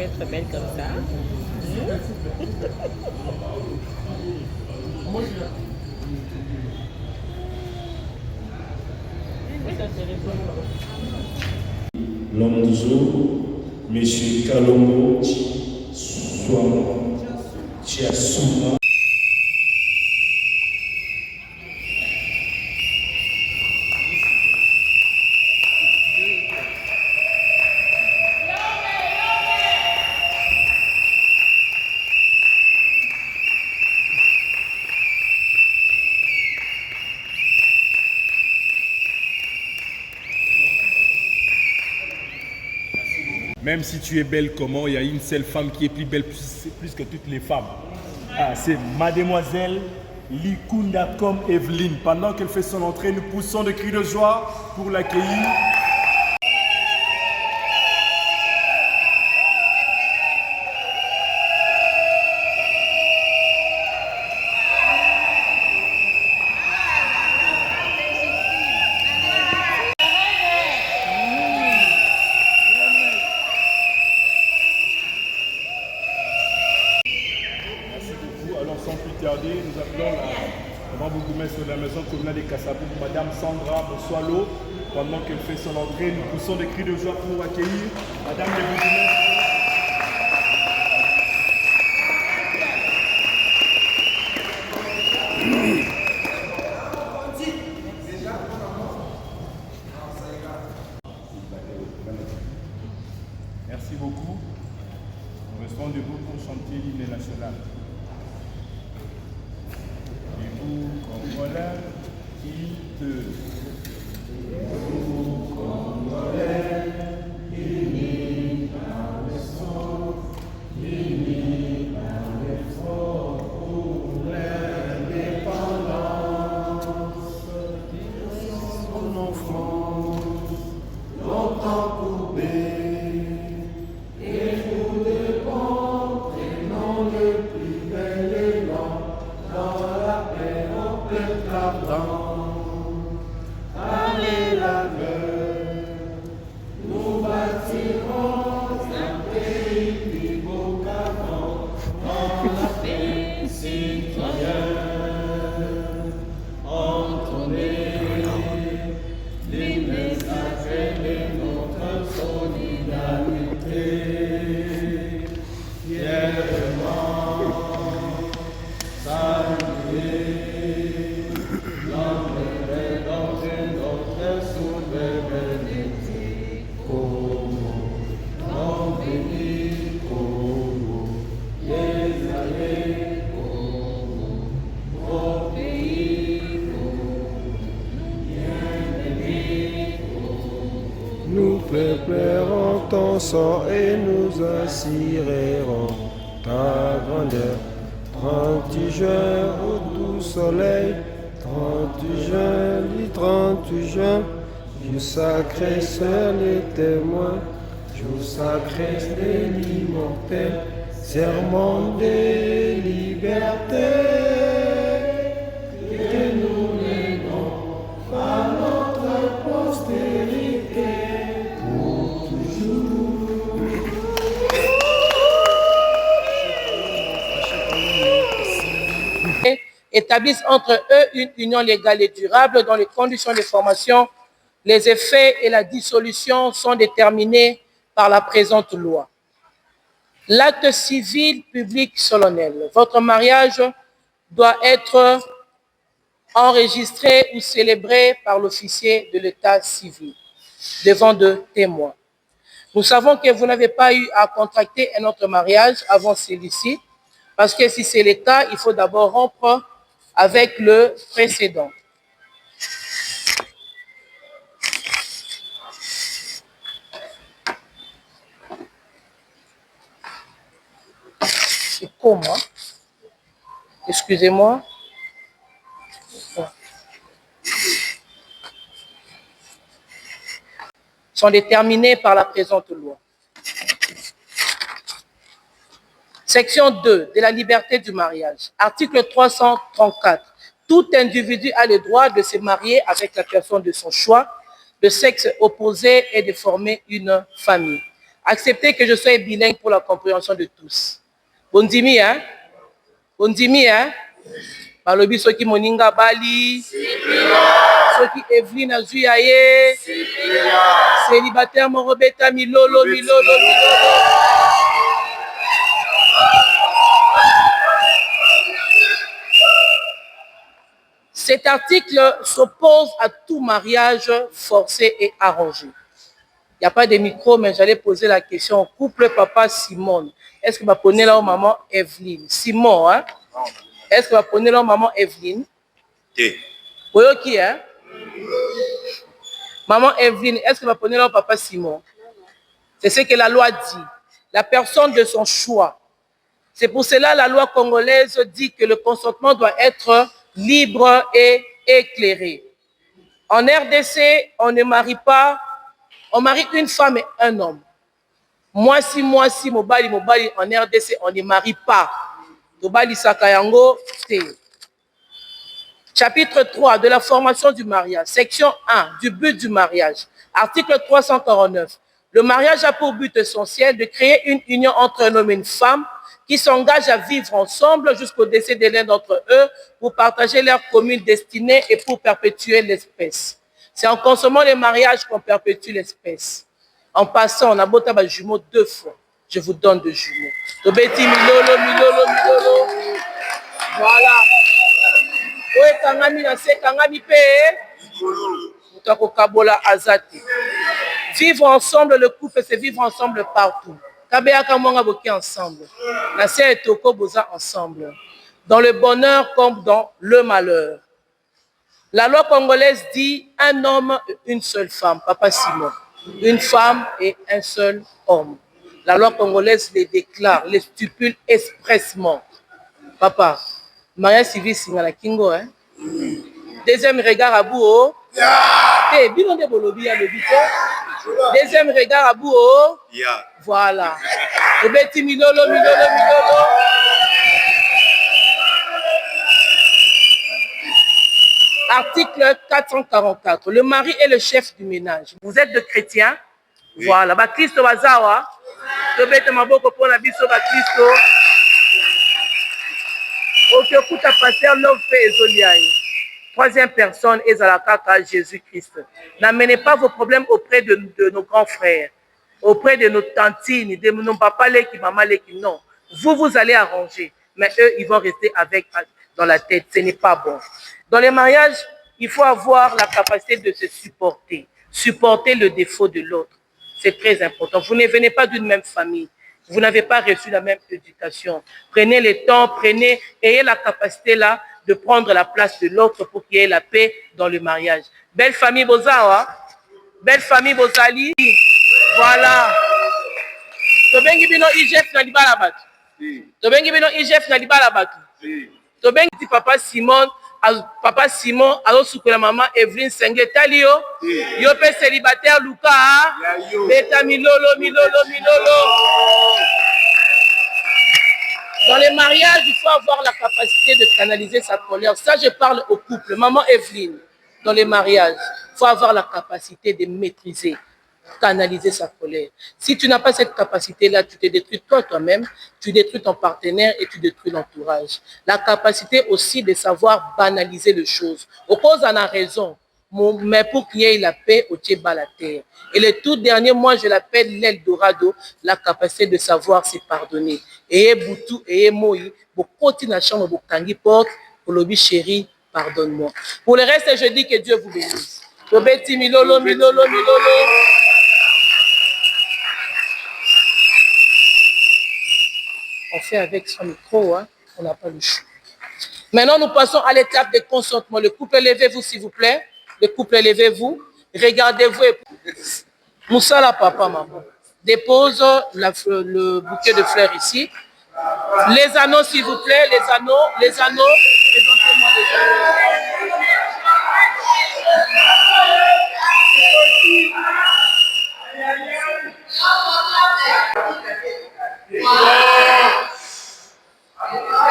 peux être belle comme ça. L'homme du jour, M. Kalongo Tiassouma. Même si tu es belle comment, il y a une seule femme qui est plus belle plus que toutes les femmes. Ah, c'est Mademoiselle Likunda comme Evelyne. Pendant qu'elle fait son entrée, nous poussons des cris de joie pour l'accueillir. Sans plus tarder, nous appelons la grand-bourgmestre de la maison communale des Kassabou, Madame Sandra Bossoalo. Pendant qu'elle fait son entrée, nous poussons des cris de joie pour accueillir Madame le bourgmestre. Merci beaucoup. Nous restons debout pour chanter l'hymne national. Congolais, il te. Congolais, unis par le sang, unis par l'effort pour l'indépendance. Son enfance, longtemps courbée, et pour des bons prénoms le plus bel élan dans la paix. Allez l'aveugle, nous bâtirons un pays plus beau qu'avant, dans la paix citoyenne. Entendez les messages de notre solidarité. Fièrement saluer. Nous préparerons ton sang et nous assurerons ta grandeur. 30 juin au doux soleil, 30 juin, du 30 juin, jour sacré, sœurs les témoins, jour sacré de l'immortel, serment de liberté, que nous léguons à notre postérité pour toujours. Établissent entre eux une union légale et durable dont les conditions de formation, les effets et la dissolution sont déterminés par la présente loi. L'acte civil public solennel. Votre mariage doit être enregistré ou célébré par l'officier de l'état civil devant deux témoins. Nous savons que vous n'avez pas eu à contracter un autre mariage avant celui-ci, parce que si c'est le cas, il faut d'abord rompre avec le précédent. C'est comment? Excusez-moi. Sont déterminés par la présente loi. Section 2 de la liberté du mariage. Article 334. Tout individu a le droit de se marier avec la personne de son choix, de sexe opposé et de former une famille. Acceptez que je sois bilingue pour la compréhension de tous. Bondimi, hein? Bondimi, hein? Balobi soki moninga bali. Soki Evelyne Azuyaye. Célibataire morobeta milolo, milolo, milolo. Cet article s'oppose à tout mariage forcé et arrangé. Il n'y a pas de micro, mais j'allais poser la question au couple papa Simone. Est-ce que va prenez là maman Evelyne? Simon, hein? Est-ce que va prenez là maman Evelyne? Oui. Oui, qui, hein? Maman Evelyne, est-ce que va prenez là papa Simon? C'est ce que la loi dit. La personne de son choix. C'est pour cela la loi congolaise dit que le consentement doit être libre et éclairé. En RDC, on ne marie pas, on marie une femme et un homme. Moi si, mobali, en RDC, on ne marie pas. Tobali Sakayango, c'est. Chapitre 3 de la formation du mariage, section 1 du but du mariage, article 349. Le mariage a pour but essentiel de créer une union entre un homme et une femme qui s'engagent à vivre ensemble jusqu'au décès de l'un d'entre eux pour partager leur commune destinée et pour perpétuer l'espèce. C'est en consommant les mariages qu'on perpétue l'espèce. En passant, on a beau tabac jumeaux 2 fois. Je vous donne 2 jumeaux. Tobeti milolo, milolo, milolo. Voilà. Oye kangami na se kangami pe. Mutako kabola azati. Vivre ensemble, le couple, c'est vivre ensemble partout. Kabeyaka monga boki ensemble. La sœur et Toko boza ensemble. Dans le bonheur comme dans le malheur. La loi congolaise dit un homme, une seule femme. Papa Simon. Une femme et un seul homme. La loi congolaise les déclare, les stipule expressement. Papa, mariage civil singala kingo, hein? Deuxième regard à bout, oh. Eh, bilan de bolobi à l'obité. Deuxième regard à bout, oh. Voilà. Obeti milolo, milolo, milolo. Article 444. Le mari est le chef du ménage. Vous êtes de chrétiens? Oui. Voilà. Ba Christo bazawa. Tobete maboko pour la biso ba Christo. Ok, kuta pasteur l'homme fait ezoliaï. Troisième personne est à la kaka Jésus-Christ. N'amenez pas vos problèmes auprès de nos grands frères, auprès de nos tantines, de nos papas qui maman qui non. Vous allez arranger, mais eux ils vont rester avec dans la tête. Ce n'est pas bon. Dans les mariages, il faut avoir la capacité de se supporter, supporter le défaut de l'autre. C'est très important. Vous ne venez pas d'une même famille. Vous n'avez pas reçu la même éducation. Prenez le temps, ayez la capacité là de prendre la place de l'autre pour qu'il y ait la paix dans le mariage. Belle famille Bozawa, belle famille Bozali, voilà. Tobengi bino IGF na libala batu. Tobengi bino IGF na libala batu. Tobengi papa Simon, alors sous la maman Evelyne Senge Talio, yo pe célibataire Luka, beta milolo, milolo, milolo. Dans les mariages, il faut avoir la capacité de canaliser sa colère. Ça, je parle au couple. Maman Evelyne, dans les mariages, il faut avoir la capacité de maîtriser, canaliser sa colère. Si tu n'as pas cette capacité-là, tu te détruis toi-même, tu détruis ton partenaire et tu détruis l'entourage. La capacité aussi de savoir banaliser les choses. Au cause, on a raison. Mais pour qu'il y ait la paix, au Tchéba la terre. Et le tout dernier, moi, je l'appelle l'Eldorado, la capacité de savoir se pardonner. Et Boutou, et Moi, beaucoup de chambre, beaucoup de porte, pour le chéri, pardonne-moi. Pour le reste, je dis que Dieu vous bénisse. Tobeti milolo, milolo, milolo. On fait avec son micro, hein? On n'a pas le choix. Maintenant, nous passons à l'étape de consentement. Le couple, levez-vous, s'il vous plaît. Le couple, levez-vous. Regardez-vous. Moussala, papa, maman. Dépose le bouquet de fleurs ici. Les anneaux, s'il vous plaît. Les anneaux. Présentez-moi les anneaux.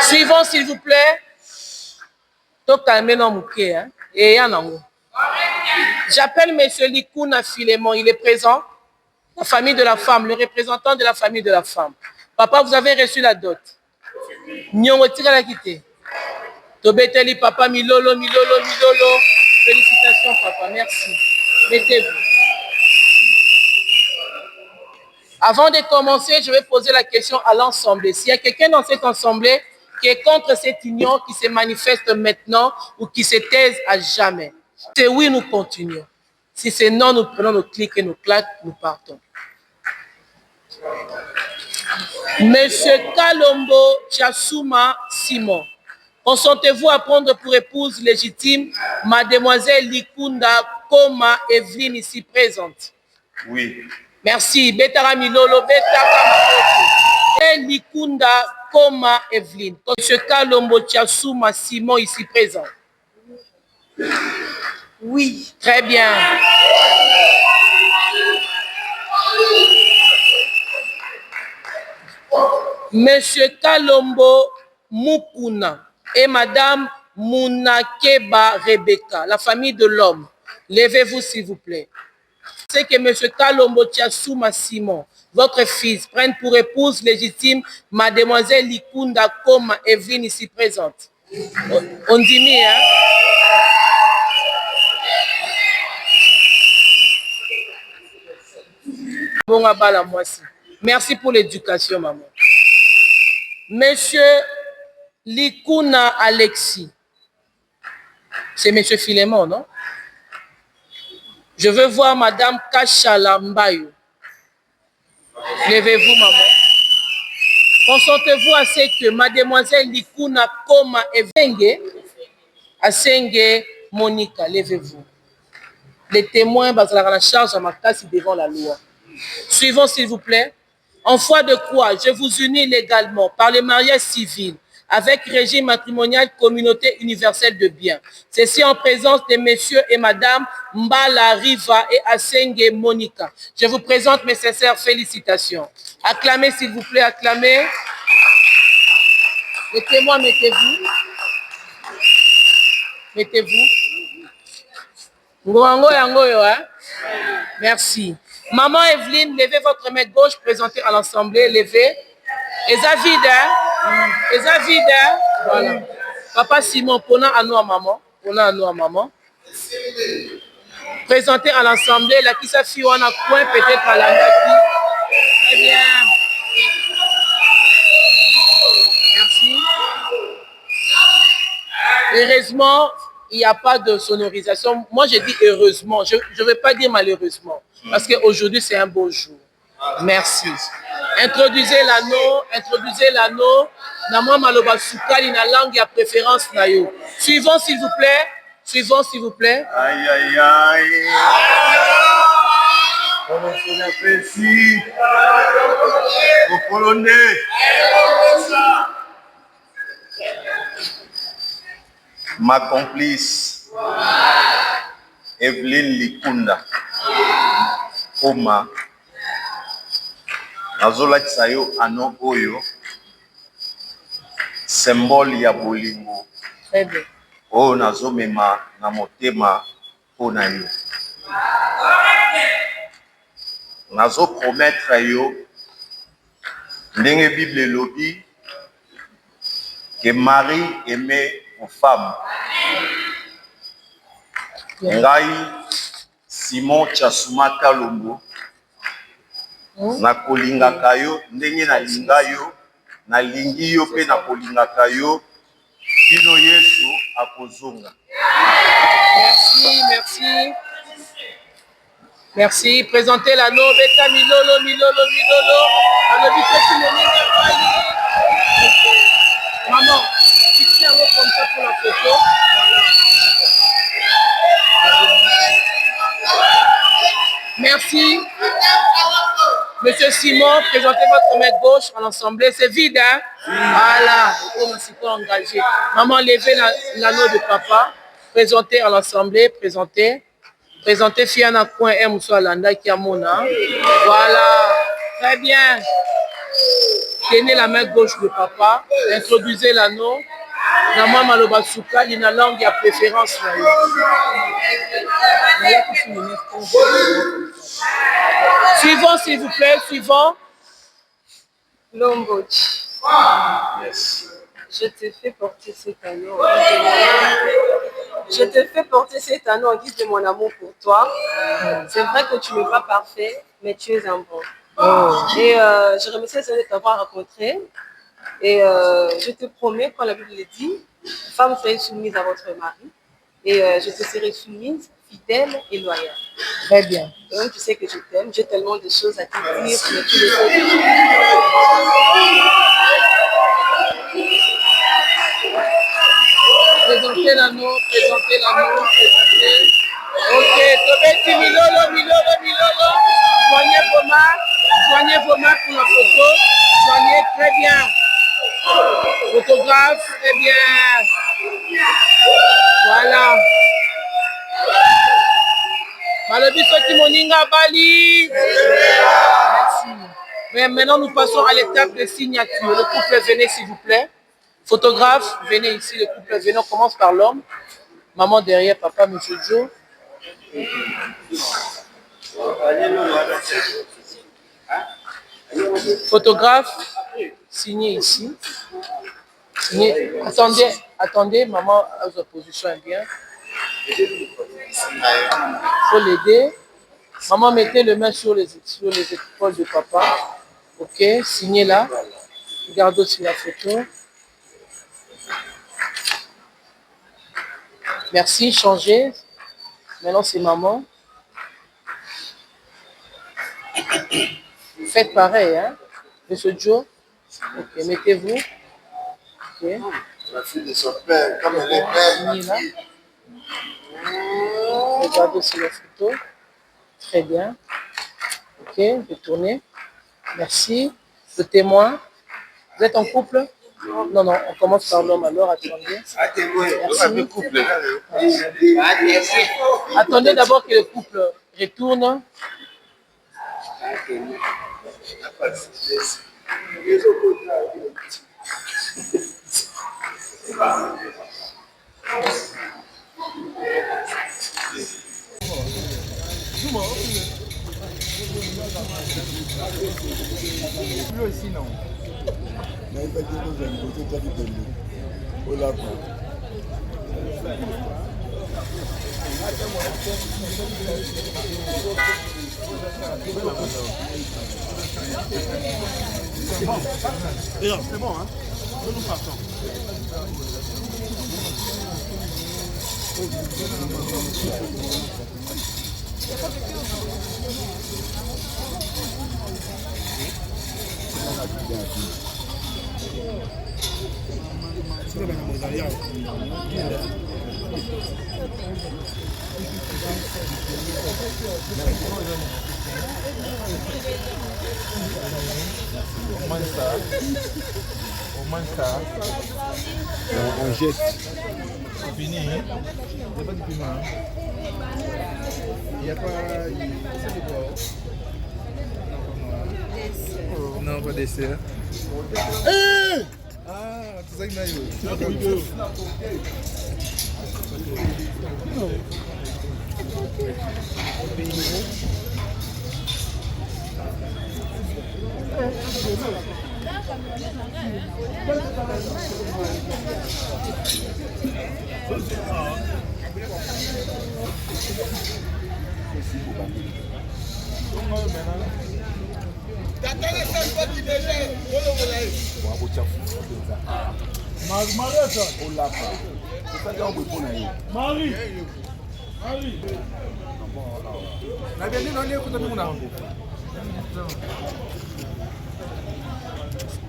Suivant, s'il vous plaît. J'appelle M. Likuna Philémon, il est présent. La famille de la femme, le représentant de la famille de la femme. Papa, vous avez reçu la dot. Nyongo tika la kité. Tobeteli papa milolo, milolo, milolo. Félicitations papa, merci. Mettez-vous. Avant de commencer, je vais poser la question à l'Assemblée. S'il y a quelqu'un dans cette Assemblée qui est contre cette union, qui se manifeste maintenant ou qui se taise à jamais. C'est oui, nous continuons. Si c'est non, nous prenons nos clics et nos claques, nous partons. Monsieur Kalombo Tchasouma Simon, consentez-vous à prendre pour épouse légitime mademoiselle Likunda Koma Evelyne ici présente? Oui. Merci. Betara Milolo, Betara Makoto. Likunda Koma Evelyne. Monsieur Kalombo Tchasouma Simon ici présent? Oui. Très bien. Monsieur Kalombo Mukuna et Madame Munakeba Rebecca, la famille de l'homme. Levez-vous s'il vous plaît. C'est que Monsieur Kalombo Tchasouma Simon, votre fils, prenne pour épouse légitime Mademoiselle Likunda Koma Evelyne ici présente. On dit mieux, hein? Merci pour l'éducation, maman. Monsieur Likuna Alexis. C'est Monsieur Philémon, non? Je veux voir Madame Kachala Mbayo. Levez-vous, maman. Consentez-vous à ce que Mademoiselle Likuna Koma Evenge, Asenge Monica, levez-vous. Les témoins basent la charge à ma casse devant la loi. Suivons, s'il vous plaît. En foi de quoi je vous unis légalement par le mariage civil avec régime matrimonial communauté universelle de biens. Ceci en présence de messieurs et madame Mbala Riva et Asenge Monica. Je vous présente mes sincères félicitations. Acclamez, s'il vous plaît, acclamez. Les témoins, mettez-vous. Mettez-vous. Ngoango yangoyo, hein? Merci. Maman Evelyne, levez votre main gauche, présentez à l'Assemblée, levez. Et ça vide, hein? Et ça vide, hein? Voilà. Papa Simon, prenons à nous à maman. Prenons à nous à maman. Présentez à l'Assemblée, la qui s'affiche en a coin, peut-être à la naki. Très bien. Merci. Heureusement, il n'y a pas de sonorisation. Moi, je dis heureusement. Je ne vais pas dire malheureusement. Parce qu'aujourd'hui, c'est un beau jour. Merci. Introduisez l'anneau. Introduisez l'anneau. Namwa maloba soukali na langue ya préférence na yo. Suivons, s'il vous plaît. Suivons, s'il vous plaît. Aïe, aïe, aïe. Comment on appelle ici? Au Polonais. Ma complice, Evelyne Likunda Koma, nazolakisa yo ano oyo symbole ya bolingo oyo nazomema na motema mpona yo. Nazopromettre yo ndenge Bible elobi que Marie aimait aux femmes. Ngai Simon Tchasouma Kalombo na kolingaka yo ndenge na linga yo na lingi yo pe na kolingaka yo kino Yesu akozonga. Merci, merci. Merci. Présentez l'anneau. Beta Milolo, Milolo, Milolo. Maman, tu tiens un mot comme ça pour la photo. Merci. Monsieur Simon, présentez votre main gauche à l'Assemblée. C'est vide, hein? Voilà. On s'y peut engager. Maman, levez l'anneau de papa. Présentez à l'Assemblée. Présentez. Présentez Fiana Coin M. Moussoualanda qui a mon nom. Voilà. Très bien. Tenez la main gauche de papa. Introduisez l'anneau. Nama maloba souka, il y a une langue à préférence. Suivant, s'il vous plaît, suivant. Lombochi. Yes. Je te fais porter cet anneau. Je te fais porter cet anneau en guise de mon amour pour toi. C'est vrai que tu n'es pas parfait, mais tu es un bon. Et je remercie le Seigneur de t'avoir rencontré. Et je te promets, quand la Bible le dit, femme, soyez soumise à votre mari. Et je te serai soumise, fidèle et loyale. Très bien. Donc, tu sais que je t'aime. J'ai tellement de choses à te dire. Mais tu le sais. Présentez l'anneau, présentez l'anneau, présentez. Ok, Tobeti, Milolo. Joignez vos mains pour la photo. Joignez très bien. Photographe, très bien. Voilà. Malobiso Timoninga Bali. Merci. Mais maintenant, nous passons à l'étape de signature. Le couple, venez s'il vous plaît. Photographe, venez ici, le couple, venez. On commence par l'homme. Maman derrière, papa, monsieur Joe. Photographe, signez ici. Signez. Attendez, maman, sa position est bien. Il faut l'aider. Maman, mettez les mains sur les épaules de papa. Ok, signez là. Regardez aussi la photo. Merci, changez. Maintenant, c'est maman. Faites pareil, hein. Monsieur Joe. Ok, mettez-vous. Ok. La fille de son père, comme elle est belle. Là. Regardez aussi la photo. Très bien. Ok, retournez. Merci. Le témoin. Vous êtes en couple? Non, on commence par l'homme alors, attendez. Merci. Attendez d'abord que le couple retourne. C'est bon, hein? Nous partons. On jette. C'est fini, hein? Il n'y a pas de piment. Il n'y a pas... C'est quoi? Non, pas dessert. Ah, c'est ça qu'il m'a eu.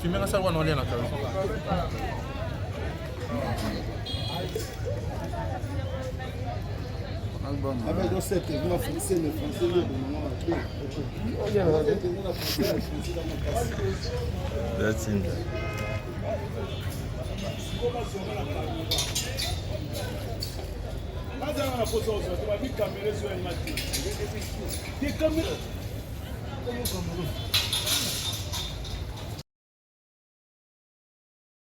Tu mets ça dans la case. Avec le 7, vous la français, le français, le That's in there.